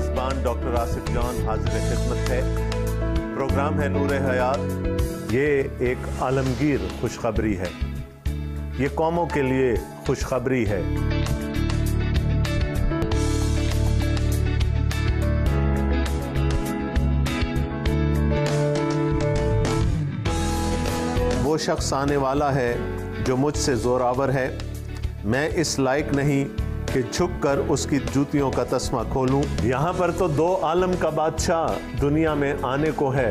میزبان ڈاکٹر آصف جان حاضر خدمت ہے۔ پروگرام ہے نور حیات۔ یہ ایک عالمگیر خوشخبری ہے، یہ قوموں کے لیے خوشخبری ہے۔ وہ شخص آنے والا ہے جو مجھ سے زوراور ہے، میں اس لائق نہیں کہ جھک کر اس کی جوتیوں کا تسمہ کھولوں۔ یہاں پر تو دو عالم کا بادشاہ دنیا میں آنے کو ہے،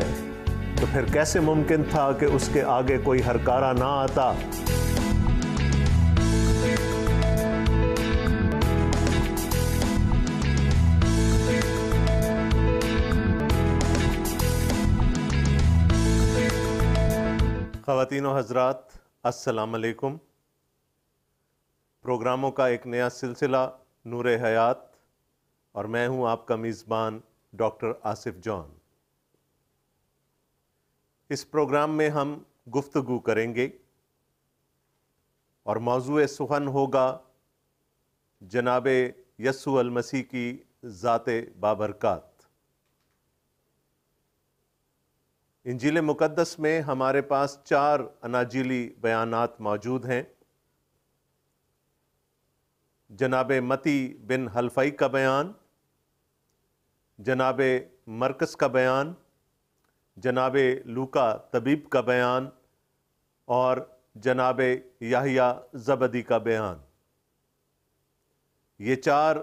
تو پھر کیسے ممکن تھا کہ اس کے آگے کوئی ہرکارا نہ آتا۔ خواتین و حضرات، السلام علیکم۔ پروگراموں کا ایک نیا سلسلہ نور حیات، اور میں ہوں آپ کا میزبان ڈاکٹر آصف جان۔ اس پروگرام میں ہم گفتگو کریں گے اور موضوع سخن ہوگا جناب یسوع المسیح کی ذات بابرکات۔ انجیل مقدس میں ہمارے پاس 4 اناجیلی بیانات موجود ہیں۔ جناب متی بن حلفائی کا بیان، جناب مرکس کا بیان، جناب لوکا طبیب کا بیان اور جناب یحییٰ زبدی کا بیان۔ یہ 4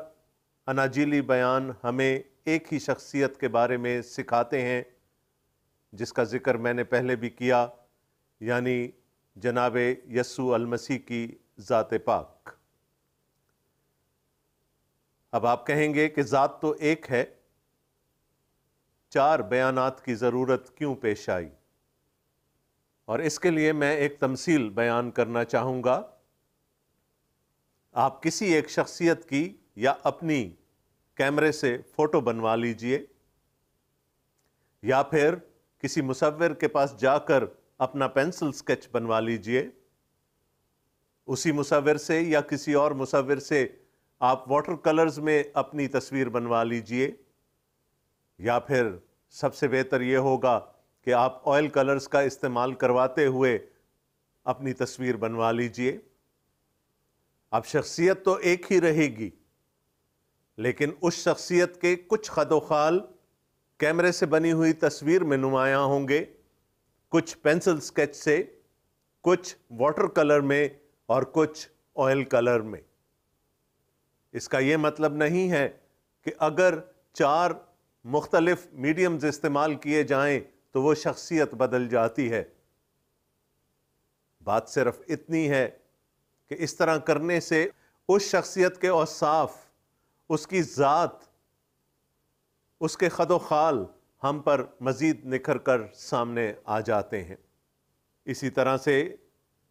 اناجیلی بیان ہمیں ایک ہی شخصیت کے بارے میں سکھاتے ہیں، جس کا ذکر میں نے پہلے بھی کیا، یعنی جناب یسوع المسیح کی ذات پاک۔ اب آپ کہیں گے کہ ذات تو ایک ہے، 4 بیانات کی ضرورت کیوں پیش آئی؟ اور اس کے لیے میں ایک تمثیل بیان کرنا چاہوں گا۔ آپ کسی ایک شخصیت کی یا اپنی کیمرے سے فوٹو بنوا لیجئے، یا پھر کسی مصور کے پاس جا کر اپنا پینسل سکیچ بنوا لیجئے۔ اسی مصور سے یا کسی اور مصور سے آپ واٹر کلرز میں اپنی تصویر بنوا لیجئے، یا پھر سب سے بہتر یہ ہوگا کہ آپ آئل کلرز کا استعمال کرواتے ہوئے اپنی تصویر بنوا لیجئے۔ اب شخصیت تو ایک ہی رہے گی، لیکن اس شخصیت کے کچھ خد و خال کیمرے سے بنی ہوئی تصویر میں نمایاں ہوں گے، کچھ پینسل سکیچ سے، کچھ واٹر کلر میں اور کچھ آئل کلر میں۔ اس کا یہ مطلب نہیں ہے کہ اگر 4 مختلف میڈیمز استعمال کیے جائیں تو وہ شخصیت بدل جاتی ہے۔ بات صرف اتنی ہے کہ اس طرح کرنے سے اس شخصیت کے اوصاف، اس کی ذات، اس کے خد و خال ہم پر مزید نکھر کر سامنے آ جاتے ہیں۔ اسی طرح سے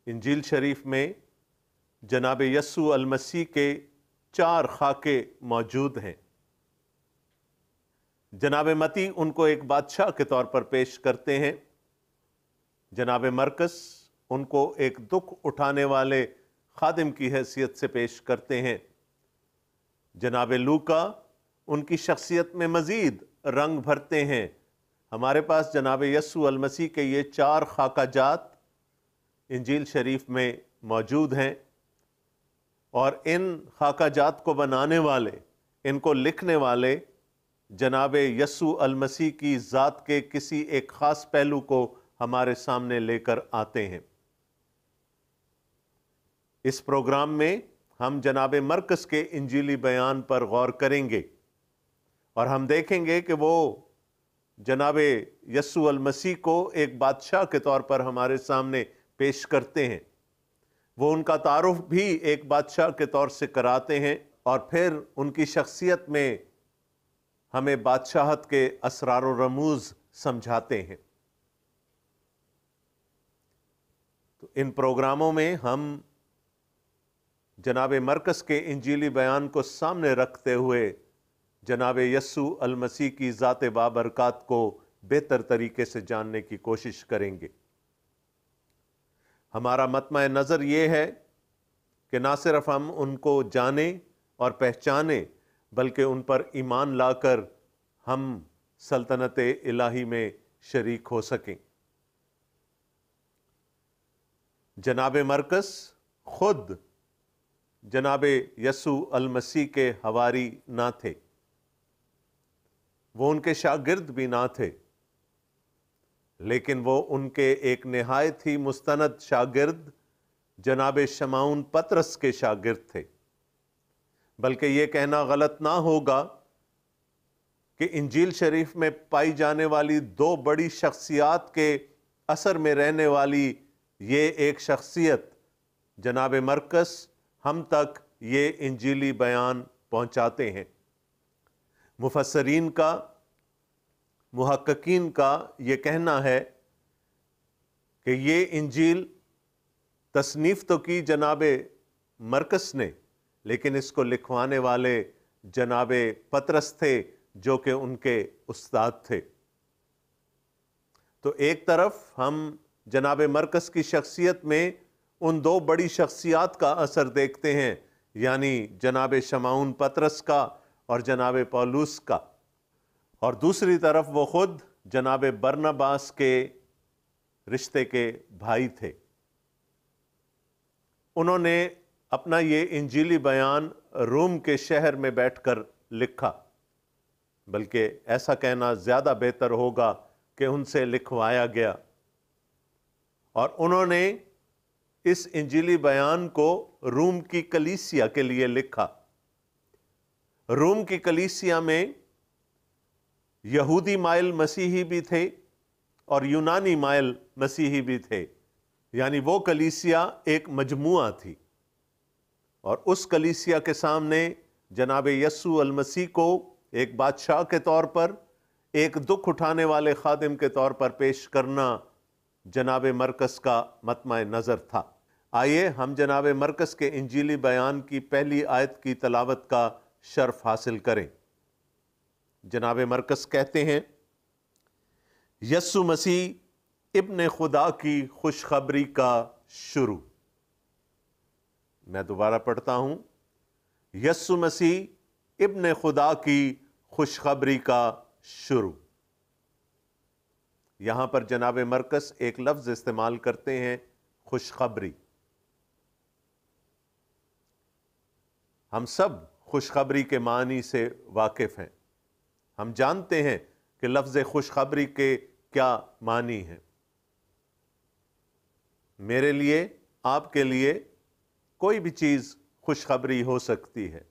انجیل شریف میں جناب یسوع المسیح کے 4 خاکے موجود ہیں۔ جناب متی ان کو ایک بادشاہ کے طور پر پیش کرتے ہیں، جناب مرکس ان کو ایک دکھ اٹھانے والے خادم کی حیثیت سے پیش کرتے ہیں، جناب لوکا ان کی شخصیت میں مزید رنگ بھرتے ہیں۔ ہمارے پاس جناب یسوع المسیح کے یہ 4 خاکہ جات انجیل شریف میں موجود ہیں، اور ان خاکہ جات کو بنانے والے، ان کو لکھنے والے جناب یسوع المسیح کی ذات کے کسی ایک خاص پہلو کو ہمارے سامنے لے کر آتے ہیں۔ اس پروگرام میں ہم جناب مرکس کے انجیلی بیان پر غور کریں گے، اور ہم دیکھیں گے کہ وہ جناب یسوع المسیح کو ایک بادشاہ کے طور پر ہمارے سامنے پیش کرتے ہیں۔ وہ ان کا تعارف بھی ایک بادشاہ کے طور سے کراتے ہیں، اور پھر ان کی شخصیت میں ہمیں بادشاہت کے اسرار و رموز سمجھاتے ہیں۔ تو ان پروگراموں میں ہم جناب مرکس کے انجیلی بیان کو سامنے رکھتے ہوئے جناب یسوع المسیح کی ذات بابرکات کو بہتر طریقے سے جاننے کی کوشش کریں گے۔ ہمارا مطمع نظر یہ ہے کہ نہ صرف ہم ان کو جانیں اور پہچانیں، بلکہ ان پر ایمان لا کر ہم سلطنت الہی میں شریک ہو سکیں۔ جناب مرقس خود جناب یسوع المسیح کے حواری نہ تھے، وہ ان کے شاگرد بھی نہ تھے، لیکن وہ ان کے ایک نہایت ہی مستند شاگرد جناب شمعون پطرس کے شاگرد تھے۔ بلکہ یہ کہنا غلط نہ ہوگا کہ انجیل شریف میں پائی جانے والی دو بڑی شخصیات کے اثر میں رہنے والی یہ ایک شخصیت جناب مرقس ہم تک یہ انجیلی بیان پہنچاتے ہیں۔ مفسرین کا، محققین کا یہ کہنا ہے کہ یہ انجیل تصنیف تو کی جناب مرقس نے، لیکن اس کو لکھوانے والے جناب پطرس تھے جو کہ ان کے استاد تھے۔ تو ایک طرف ہم جناب مرقس کی شخصیت میں ان دو بڑی شخصیات کا اثر دیکھتے ہیں، یعنی جناب شمعون پطرس کا اور جناب پولس کا، اور دوسری طرف وہ خود جناب برنباس کے رشتے کے بھائی تھے۔ انہوں نے اپنا یہ انجیلی بیان روم کے شہر میں بیٹھ کر لکھا، بلکہ ایسا کہنا زیادہ بہتر ہوگا کہ ان سے لکھوایا گیا، اور انہوں نے اس انجیلی بیان کو روم کی کلیسیا کے لیے لکھا۔ روم کی کلیسیا میں یہودی مائل مسیحی بھی تھے اور یونانی مائل مسیحی بھی تھے، یعنی وہ کلیسیا ایک مجموعہ تھی، اور اس کلیسیا کے سامنے جناب یسوع المسیح کو ایک بادشاہ کے طور پر، ایک دکھ اٹھانے والے خادم کے طور پر پیش کرنا جناب مرقس کا مطمع نظر تھا۔ آئیے ہم جناب مرقس کے انجیلی بیان کی پہلی آیت کی تلاوت کا شرف حاصل کریں۔ جناب مرقس کہتے ہیں، یسوع مسیح ابن خدا کی خوشخبری کا شروع۔ میں دوبارہ پڑھتا ہوں، یسوع مسیح ابن خدا کی خوشخبری کا شروع۔ یہاں پر جناب مرقس ایک لفظ استعمال کرتے ہیں، خوشخبری۔ ہم سب خوشخبری کے معنی سے واقف ہیں، ہم جانتے ہیں کہ لفظ خوشخبری کے کیا معنی ہیں۔ میرے لیے، آپ کے لیے کوئی بھی چیز خوشخبری ہو سکتی ہے۔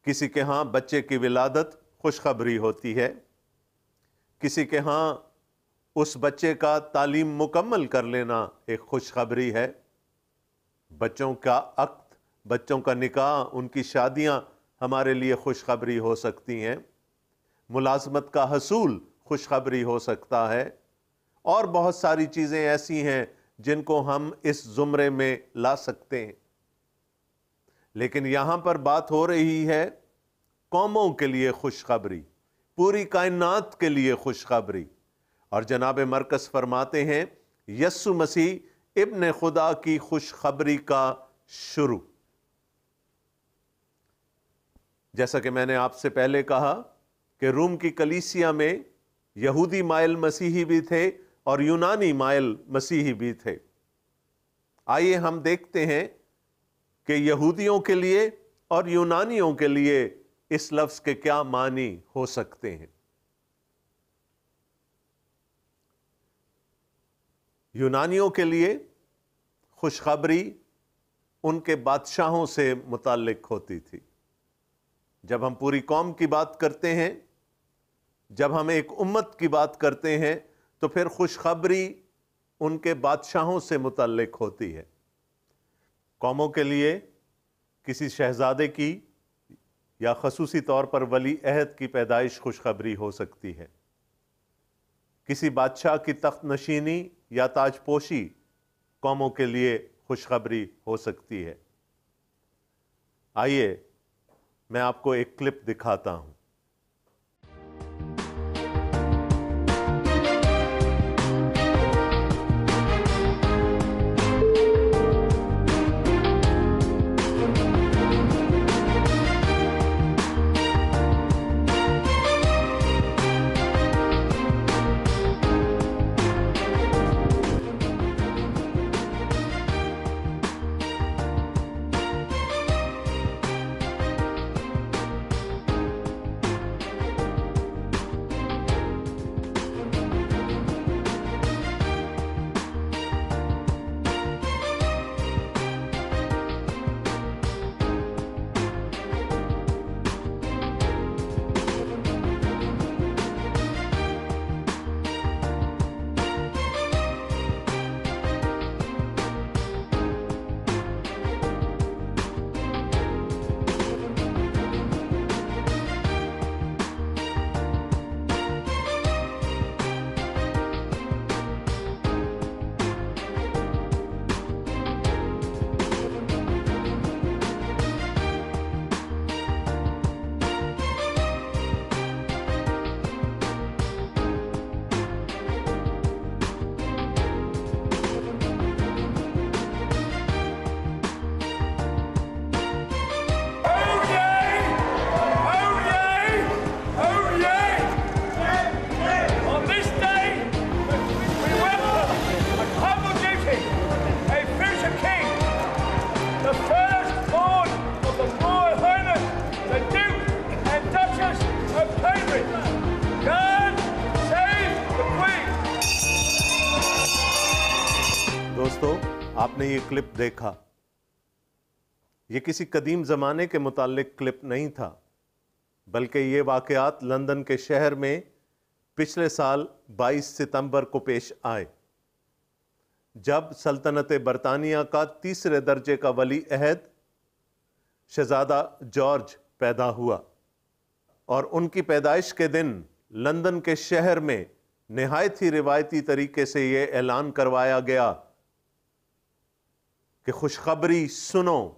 کسی کے ہاں بچے کی ولادت خوشخبری ہوتی ہے، کسی کے ہاں اس بچے کا تعلیم مکمل کر لینا ایک خوشخبری ہے۔ بچوں کا عقد، بچوں کا نکاح، ان کی شادیاں ہمارے لیے خوشخبری ہو سکتی ہیں۔ ملازمت کا حصول خوشخبری ہو سکتا ہے، اور بہت ساری چیزیں ایسی ہیں جن کو ہم اس زمرے میں لا سکتے ہیں۔ لیکن یہاں پر بات ہو رہی ہے قوموں کے لیے خوشخبری، پوری کائنات کے لیے خوشخبری، اور جناب مرقس فرماتے ہیں یسوع مسیح ابن خدا کی خوشخبری کا شروع۔ جیسا کہ میں نے آپ سے پہلے کہا کہ روم کی کلیسیا میں یہودی مائل مسیحی بھی تھے اور یونانی مائل مسیحی بھی تھے۔ آئیے ہم دیکھتے ہیں کہ یہودیوں کے لیے اور یونانیوں کے لیے اس لفظ کے کیا معنی ہو سکتے ہیں۔ یونانیوں کے لیے خوشخبری ان کے بادشاہوں سے متعلق ہوتی تھی۔ جب ہم پوری قوم کی بات کرتے ہیں، جب ہم ایک امت کی بات کرتے ہیں، تو پھر خوشخبری ان کے بادشاہوں سے متعلق ہوتی ہے۔ قوموں کے لیے کسی شہزادے کی یا خصوصی طور پر ولی عہد کی پیدائش خوشخبری ہو سکتی ہے۔ کسی بادشاہ کی تخت نشینی یا تاج پوشی قوموں کے لیے خوشخبری ہو سکتی ہے۔ آئیے میں آپ کو ایک کلپ دکھاتا ہوں۔ آپ نے یہ کلپ دیکھا، یہ کسی قدیم زمانے کے متعلق کلپ نہیں تھا، بلکہ یہ واقعات لندن کے شہر میں پچھلے سال 22 ستمبر کو پیش آئے، جب سلطنت برطانیہ کا تیسرے درجے کا ولی عہد شہزادہ جارج پیدا ہوا، اور ان کی پیدائش کے دن لندن کے شہر میں نہایت ہی روایتی طریقے سے یہ اعلان کروایا گیا کہ خوشخبری سنو،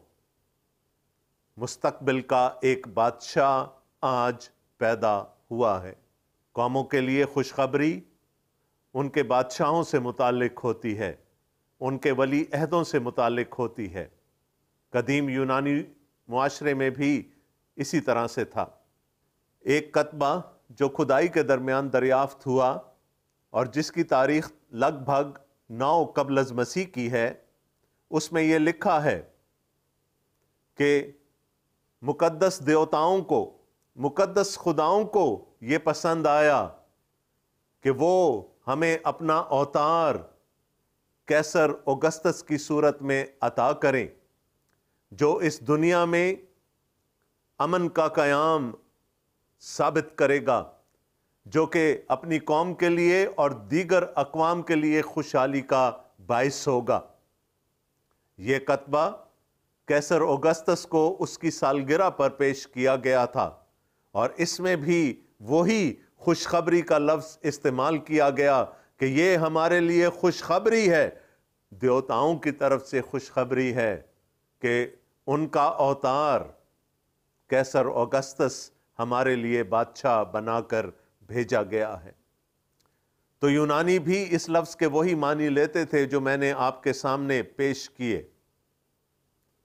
مستقبل کا ایک بادشاہ آج پیدا ہوا ہے۔ قوموں کے لیے خوشخبری ان کے بادشاہوں سے متعلق ہوتی ہے، ان کے ولی عہدوں سے متعلق ہوتی ہے۔ قدیم یونانی معاشرے میں بھی اسی طرح سے تھا۔ ایک کتبہ جو کھدائی کے درمیان دریافت ہوا اور جس کی تاریخ لگ بھگ 9 قبل از مسیح کی ہے، اس میں یہ لکھا ہے کہ مقدس دیوتاؤں کو، مقدس خداؤں کو یہ پسند آیا کہ وہ ہمیں اپنا اوتار کیسر اوگسطس کی صورت میں عطا کریں، جو اس دنیا میں امن کا قیام ثابت کرے گا، جو کہ اپنی قوم کے لیے اور دیگر اقوام کے لیے خوشحالی کا باعث ہوگا۔ یہ کتبہ کیسر اوگسطس کو اس کی سالگرہ پر پیش کیا گیا تھا، اور اس میں بھی وہی خوشخبری کا لفظ استعمال کیا گیا کہ یہ ہمارے لیے خوشخبری ہے، دیوتاؤں کی طرف سے خوشخبری ہے کہ ان کا اوتار کیسر اوگسطس ہمارے لیے بادشاہ بنا کر بھیجا گیا ہے۔ تو یونانی بھی اس لفظ کے وہی معنی لیتے تھے جو میں نے آپ کے سامنے پیش کیے۔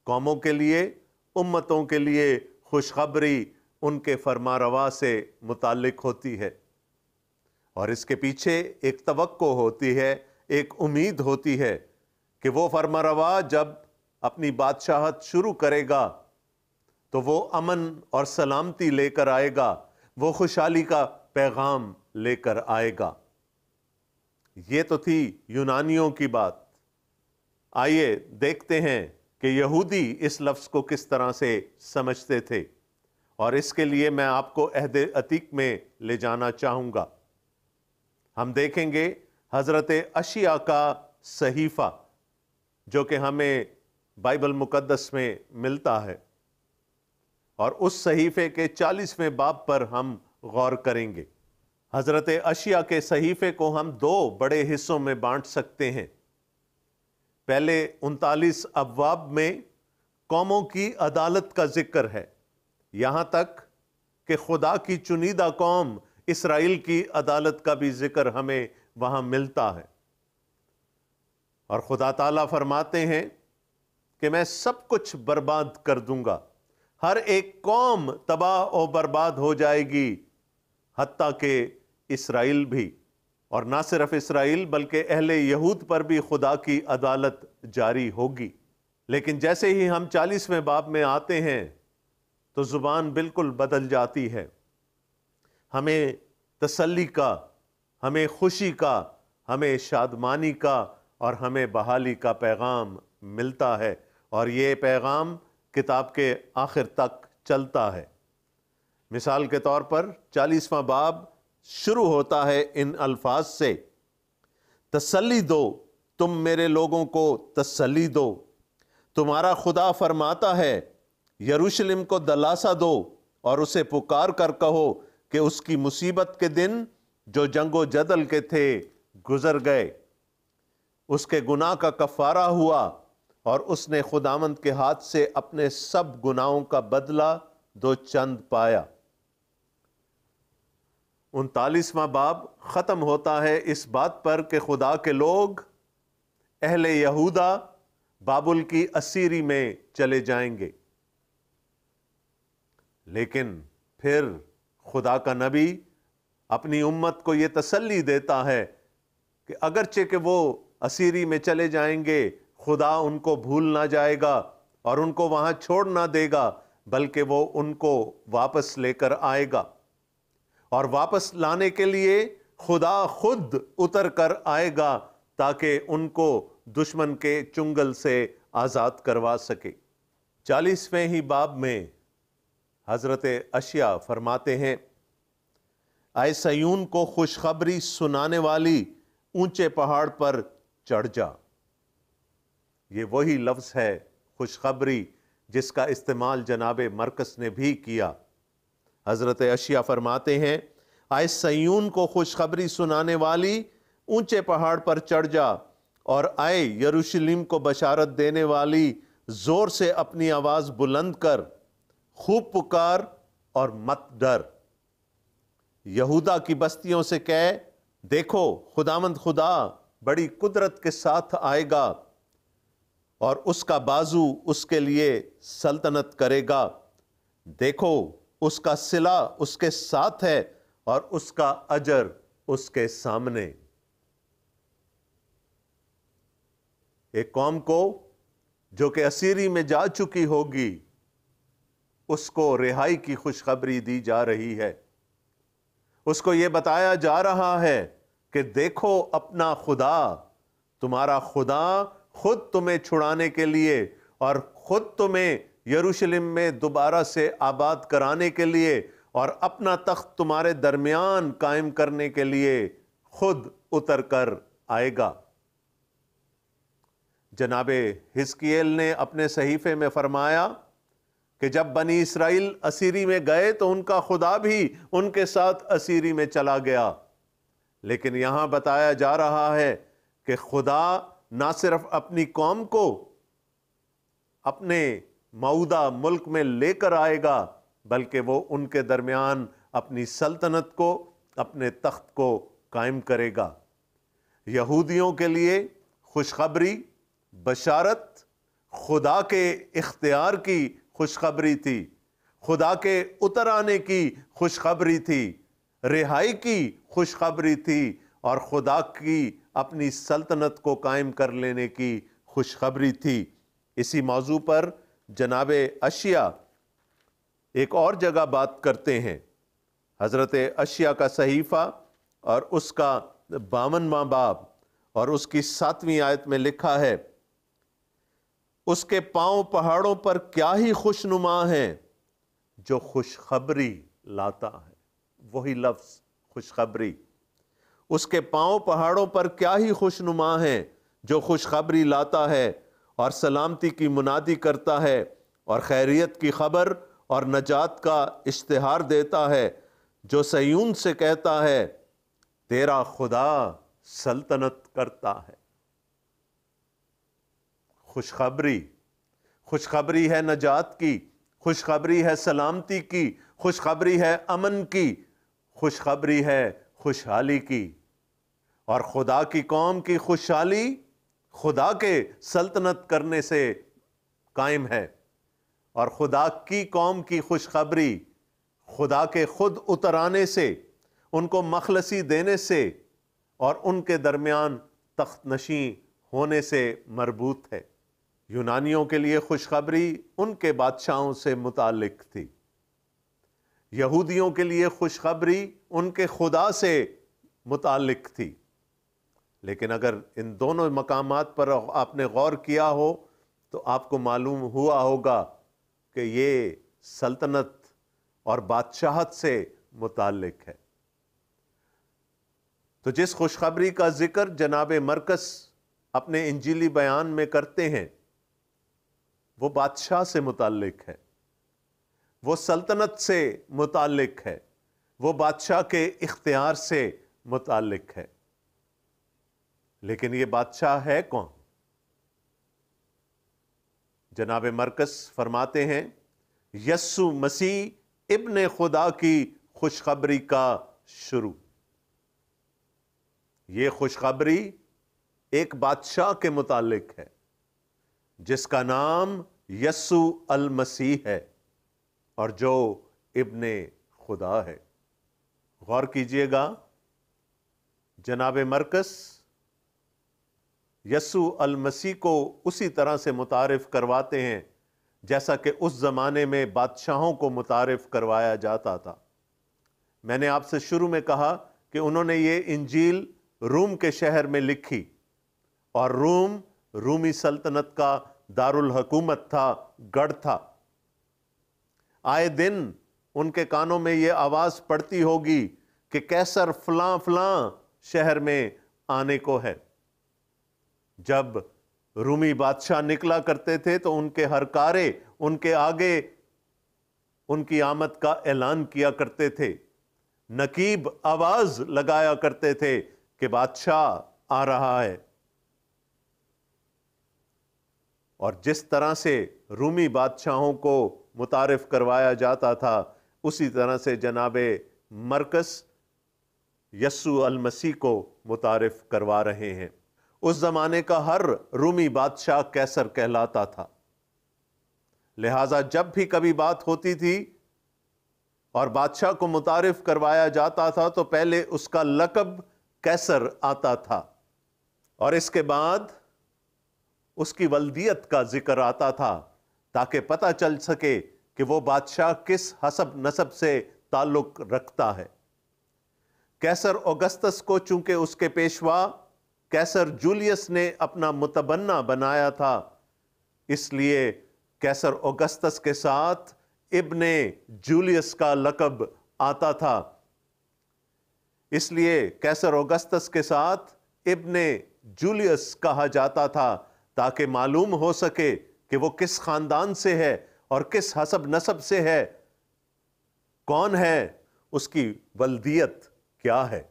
قوموں کے لیے، امتوں کے لیے خوشخبری ان کے فرمانروا سے متعلق ہوتی ہے، اور اس کے پیچھے ایک توقع ہوتی ہے، ایک امید ہوتی ہے کہ وہ فرمانروا جب اپنی بادشاہت شروع کرے گا تو وہ امن اور سلامتی لے کر آئے گا، وہ خوشحالی کا پیغام لے کر آئے گا۔ یہ تو تھی یونانیوں کی بات۔ آئیے دیکھتے ہیں کہ یہودی اس لفظ کو کس طرح سے سمجھتے تھے، اور اس کے لیے میں آپ کو عہد عتیق میں لے جانا چاہوں گا۔ ہم دیکھیں گے حضرت اشعیا کا صحیفہ، جو کہ ہمیں بائبل مقدس میں ملتا ہے، اور اس صحیفے کے 40ویں باب پر ہم غور کریں گے۔ حضرت اشعیا کے صحیفے کو ہم 2 بڑے حصوں میں بانٹ سکتے ہیں۔ پہلے 39 ابواب میں قوموں کی عدالت کا ذکر ہے، یہاں تک کہ خدا کی چنیدہ قوم اسرائیل کی عدالت کا بھی ذکر ہمیں وہاں ملتا ہے، اور خدا تعالیٰ فرماتے ہیں کہ میں سب کچھ برباد کر دوں گا، ہر ایک قوم تباہ و برباد ہو جائے گی، حتیٰ کہ اسرائیل بھی، اور نہ صرف اسرائیل بلکہ اہل یہود پر بھی خدا کی عدالت جاری ہوگی۔ لیکن جیسے ہی ہم 40ویں باب میں آتے ہیں تو زبان بالکل بدل جاتی ہے، ہمیں تسلی کا، ہمیں خوشی کا، ہمیں شادمانی کا اور ہمیں بحالی کا پیغام ملتا ہے، اور یہ پیغام کتاب کے آخر تک چلتا ہے۔ مثال کے طور پر 40واں باب شروع ہوتا ہے ان الفاظ سے: تسلی دو، تم میرے لوگوں کو تسلی دو، تمہارا خدا فرماتا ہے یروشلم کو دلاسا دو اور اسے پکار کر کہو کہ اس کی مصیبت کے دن جو جنگ و جدل کے تھے گزر گئے، اس کے گناہ کا کفارہ ہوا، اور اس نے خداوند کے ہاتھ سے اپنے سب گناہوں کا بدلہ 2 چند پایا۔ 39واں باب ختم ہوتا ہے اس بات پر کہ خدا کے لوگ اہل یہودا بابل کی اسیری میں چلے جائیں گے، لیکن پھر خدا کا نبی اپنی امت کو یہ تسلی دیتا ہے کہ اگرچہ کہ وہ اسیری میں چلے جائیں گے، خدا ان کو بھول نہ جائے گا اور ان کو وہاں چھوڑ نہ دے گا، بلکہ وہ ان کو واپس لے کر آئے گا، اور واپس لانے کے لیے خدا خود اتر کر آئے گا تاکہ ان کو دشمن کے چنگل سے آزاد کروا سکے۔ 40ویں ہی باب میں حضرت اشعیاء فرماتے ہیں، اے صیون کو خوشخبری سنانے والی اونچے پہاڑ پر چڑھ جا۔ یہ وہی لفظ ہے خوشخبری جس کا استعمال جناب مرکز نے بھی کیا۔ حضرت اشعیاء فرماتے ہیں، اے صیون کو خوشخبری سنانے والی اونچے پہاڑ پر چڑھ جا، اور اے یروشلم کو بشارت دینے والی زور سے اپنی آواز بلند کر، خوب پکار اور مت ڈر۔ یہودا کی بستیوں سے کہے، دیکھو خداوند خدا بڑی قدرت کے ساتھ آئے گا، اور اس کا بازو اس کے لیے سلطنت کرے گا۔ دیکھو اس کا صلہ اس کے ساتھ ہے، اور اس کا اجر اس کے سامنے۔ ایک قوم کو جو کہ اسیری میں جا چکی ہوگی، اس کو رہائی کی خوشخبری دی جا رہی ہے۔ اس کو یہ بتایا جا رہا ہے کہ دیکھو اپنا خدا، تمہارا خدا خود تمہیں چھڑانے کے لیے اور خود تمہیں یروشلم میں دوبارہ سے آباد کرانے کے لیے اور اپنا تخت تمہارے درمیان قائم کرنے کے لیے خود اتر کر آئے گا۔ جناب حزقییل نے اپنے صحیفے میں فرمایا کہ جب بنی اسرائیل اسیری میں گئے تو ان کا خدا بھی ان کے ساتھ اسیری میں چلا گیا، لیکن یہاں بتایا جا رہا ہے کہ خدا نہ صرف اپنی قوم کو اپنے موعودہ ملک میں لے کر آئے گا، بلکہ وہ ان کے درمیان اپنی سلطنت کو، اپنے تخت کو قائم کرے گا۔ یہودیوں کے لیے خوشخبری، بشارت خدا کے اختیار کی خوشخبری تھی، خدا کے اتر آنے کی خوشخبری تھی، رہائی کی خوشخبری تھی، اور خدا کی اپنی سلطنت کو قائم کر لینے کی خوشخبری تھی۔ اسی موضوع پر جناب اشعیاء ایک اور جگہ بات کرتے ہیں۔ حضرت اشعیاء کا صحیفہ اور اس کا 52واں باب اور اس کی 7ویں آیت میں لکھا ہے، اس کے پاؤں پہاڑوں پر کیا ہی خوشنما ہیں جو خوشخبری لاتا ہے۔ وہی لفظ خوشخبری۔ اس کے پاؤں پہاڑوں پر کیا ہی خوشنما ہیں جو خوشخبری لاتا ہے اور سلامتی کی منادی کرتا ہے اور خیریت کی خبر اور نجات کا اشتہار دیتا ہے، جو صیون سے کہتا ہے تیرا خدا سلطنت کرتا ہے۔ خوشخبری، خوشخبری ہے نجات کی، خوشخبری ہے سلامتی کی، خوشخبری ہے امن کی، خوشخبری ہے خوشحالی کی۔ اور خدا کی قوم کی خوشحالی خدا کے سلطنت کرنے سے قائم ہے، اور خدا کی قوم کی خوشخبری خدا کے خود اتر آنے سے، ان کو مخلصی دینے سے اور ان کے درمیان تخت نشین ہونے سے مربوط ہے۔ یونانیوں کے لیے خوشخبری ان کے بادشاہوں سے متعلق تھی، یہودیوں کے لیے خوشخبری ان کے خدا سے متعلق تھی۔ لیکن اگر ان دونوں مقامات پر آپ نے غور کیا ہو تو آپ کو معلوم ہوا ہوگا کہ یہ سلطنت اور بادشاہت سے متعلق ہے۔ تو جس خوشخبری کا ذکر جناب مرکز اپنے انجیلی بیان میں کرتے ہیں، وہ بادشاہ سے متعلق ہے، وہ سلطنت سے متعلق ہے، وہ بادشاہ کے اختیار سے متعلق ہے۔ لیکن یہ بادشاہ ہے کون؟ جناب مرکز فرماتے ہیں، یسوع مسیح ابن خدا کی خوشخبری کا شروع۔ یہ خوشخبری ایک بادشاہ کے متعلق ہے جس کا نام یسوع المسیح ہے اور جو ابن خدا ہے۔ غور کیجئے گا، جناب مرکز یسوع المسیح کو اسی طرح سے متعارف کرواتے ہیں جیسا کہ اس زمانے میں بادشاہوں کو متعارف کروایا جاتا تھا۔ میں نے آپ سے شروع میں کہا کہ انہوں نے یہ انجیل روم کے شہر میں لکھی، اور روم رومی سلطنت کا دارالحکومت تھا، گڑھ تھا۔ آئے دن ان کے کانوں میں یہ آواز پڑتی ہوگی کہ قیصر فلاں فلاں شہر میں آنے کو ہے۔ جب رومی بادشاہ نکلا کرتے تھے تو ان کے ہر کارے ان کے آگے ان کی آمد کا اعلان کیا کرتے تھے، نقیب آواز لگایا کرتے تھے کہ بادشاہ آ رہا ہے۔ اور جس طرح سے رومی بادشاہوں کو متعارف کروایا جاتا تھا، اسی طرح سے جناب مرکز یسوع المسیح کو متعارف کروا رہے ہیں۔ اس زمانے کا ہر رومی بادشاہ قیصر کہلاتا تھا، لہٰذا جب بھی کبھی بات ہوتی تھی اور بادشاہ کو متعارف کروایا جاتا تھا تو پہلے اس کا لقب قیصر آتا تھا، اور اس کے بعد اس کی ولدیت کا ذکر آتا تھا تاکہ پتہ چل سکے کہ وہ بادشاہ کس حسب نسب سے تعلق رکھتا ہے۔ قیصر اوگسطس کو چونکہ اس کے پیشوا قیصر جولیس نے اپنا متبنہ بنایا تھا، اس لیے قیصر اوگسطس کے ساتھ ابن جولیس کا لقب آتا تھا۔ اس لیے قیصر اوگسطس کے ساتھ ابن جولیس کہا جاتا تھا تاکہ معلوم ہو سکے کہ وہ کس خاندان سے ہے اور کس حسب نسب سے ہے، کون ہے، اس کی ولدیت کیا ہے۔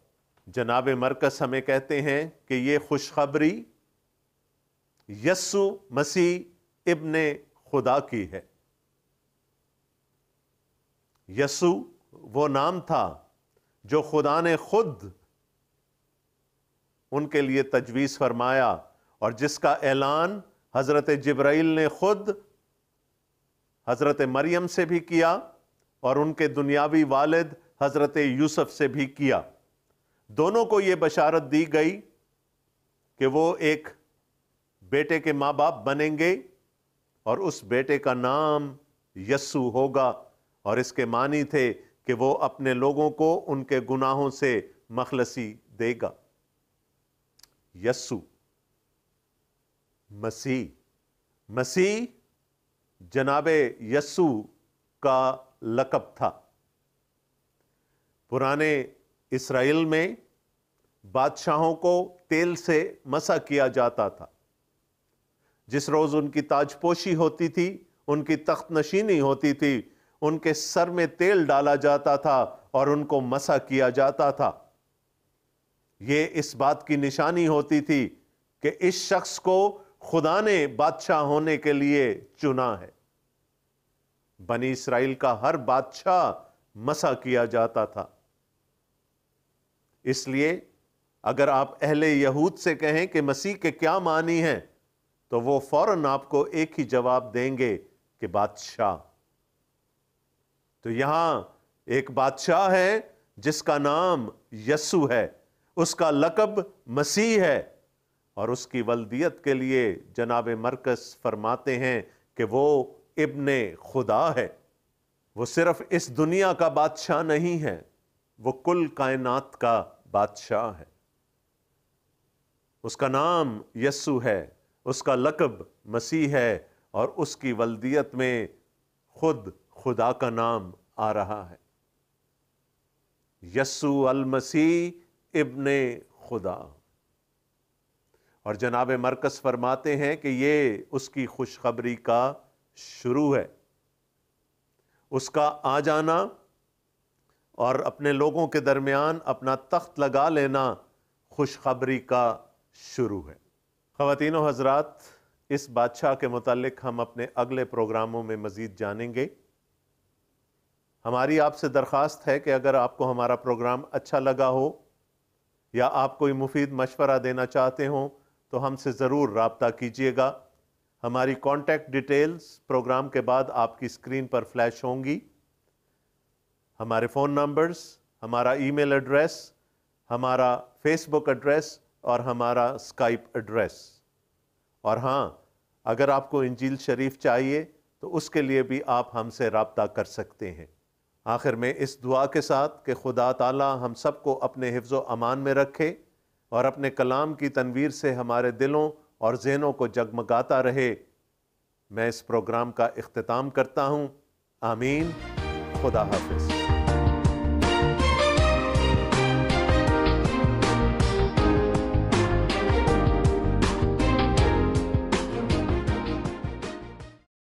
جناب مرکز ہمیں کہتے ہیں کہ یہ خوشخبری یسوع مسیح ابن خدا کی ہے۔ یسوع وہ نام تھا جو خدا نے خود ان کے لیے تجویز فرمایا اور جس کا اعلان حضرت جبرائیل نے خود حضرت مریم سے بھی کیا اور ان کے دنیاوی والد حضرت یوسف سے بھی کیا۔ دونوں کو یہ بشارت دی گئی کہ وہ ایک بیٹے کے ماں باپ بنیں گے اور اس بیٹے کا نام یسوع ہوگا، اور اس کے معنی تھے کہ وہ اپنے لوگوں کو ان کے گناہوں سے مخلصی دے گا۔ یسوع مسیح جناب یسوع کا لقب تھا۔ پرانے اسرائیل میں بادشاہوں کو تیل سے مسح کیا جاتا تھا۔ جس روز ان کی تاج پوشی ہوتی تھی، ان کی تخت نشینی ہوتی تھی، ان کے سر میں تیل ڈالا جاتا تھا اور ان کو مسح کیا جاتا تھا۔ یہ اس بات کی نشانی ہوتی تھی کہ اس شخص کو خدا نے بادشاہ ہونے کے لیے چنا ہے۔ بنی اسرائیل کا ہر بادشاہ مسح کیا جاتا تھا۔ اس لیے اگر آپ اہل یہود سے کہیں کہ مسیح کے کیا معنی ہیں تو وہ فوراً آپ کو ایک ہی جواب دیں گے کہ بادشاہ۔ تو یہاں ایک بادشاہ ہے جس کا نام یسوع ہے، اس کا لقب مسیح ہے، اور اس کی ولدیت کے لیے جناب مرکز فرماتے ہیں کہ وہ ابن خدا ہے۔ وہ صرف اس دنیا کا بادشاہ نہیں ہے، وہ کل کائنات کا بادشاہ ہے۔ اس کا نام یسوع ہے، اس کا لقب مسیح ہے، اور اس کی ولدیت میں خود خدا کا نام آ رہا ہے، یسوع المسیح ابن خدا۔ اور جناب مرکز فرماتے ہیں کہ یہ اس کی خوشخبری کا شروع ہے، اس کا آ جانا اور اپنے لوگوں کے درمیان اپنا تخت لگا لینا خوشخبری کا شروع ہے۔ خواتین و حضرات، اس بادشاہ کے متعلق ہم اپنے اگلے پروگراموں میں مزید جانیں گے۔ ہماری آپ سے درخواست ہے کہ اگر آپ کو ہمارا پروگرام اچھا لگا ہو یا آپ کوئی مفید مشورہ دینا چاہتے ہوں تو ہم سے ضرور رابطہ کیجیے گا۔ ہماری کانٹیکٹ ڈیٹیلز پروگرام کے بعد آپ کی اسکرین پر فلیش ہوں گی۔ ہمارے فون نمبرز، ہمارا ای میل ایڈریس، ہمارا فیس بک ایڈریس اور ہمارا اسکائپ ایڈریس۔ اور ہاں، اگر آپ کو انجیل شریف چاہیے تو اس کے لیے بھی آپ ہم سے رابطہ کر سکتے ہیں۔ آخر میں اس دعا کے ساتھ کہ خدا تعالی ہم سب کو اپنے حفظ و امان میں رکھے اور اپنے کلام کی تنویر سے ہمارے دلوں اور ذہنوں کو جگمگاتا رہے۔ میں اس پروگرام کا اختتام کرتا ہوں۔ آمین۔ خدا حافظ۔